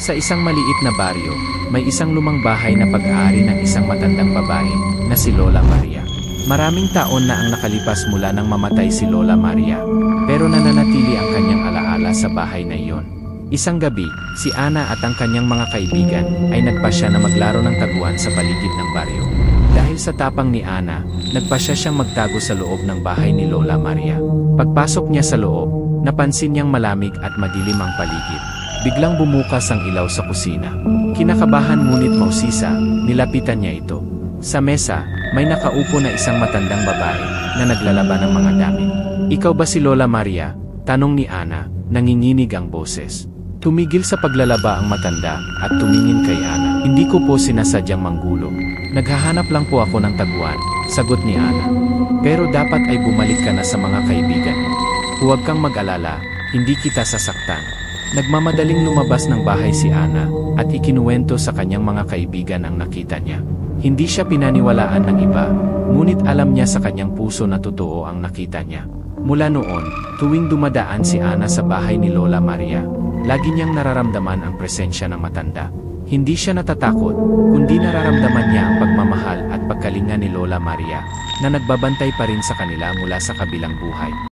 Sa isang maliit na baryo, may isang lumang bahay na pag-aari ng isang matandang babae na si Lola Maria. Maraming taon na ang nakalipas mula nang mamatay si Lola Maria, pero nananatili ang kanyang alaala sa bahay na iyon. Isang gabi, si Ana at ang kanyang mga kaibigan ay nagpasya na maglaro ng taguan sa paligid ng baryo. Dahil sa tapang ni Ana, nagpasya siyang magtago sa loob ng bahay ni Lola Maria. Pagpasok niya sa loob, napansin niyang malamig at madilim ang paligid. Biglang bumukas ang ilaw sa kusina. Kinakabahan ngunit mausisa, nilapitan niya ito. Sa mesa, may nakaupo na isang matandang babae na naglalaba ng mga damit. "Ikaw ba si Lola Maria?" tanong ni Ana, nanginginig ang boses. Tumigil sa paglalaba ang matanda at tumingin kay Ana. "Hindi ko po sinasadyang manggulo. Naghahanap lang po ako ng taguan," sagot ni Ana. "Pero dapat ay bumalik ka na sa mga kaibigan mo. Huwag kang mag-alala, hindi kita sasaktan." Nagmamadaling lumabas ng bahay si Ana at ikinuwento sa kanyang mga kaibigan ang nakita niya. Hindi siya pinaniwalaan ng iba, ngunit alam niya sa kanyang puso na totoo ang nakita niya. Mula noon, tuwing dumadaan si Ana sa bahay ni Lola Maria, lagi niyang nararamdaman ang presensya ng matanda. Hindi siya natatakot, kundi nararamdaman niya ang pagmamahal at pagkalinga ni Lola Maria na nagbabantay pa rin sa kanila mula sa kabilang buhay.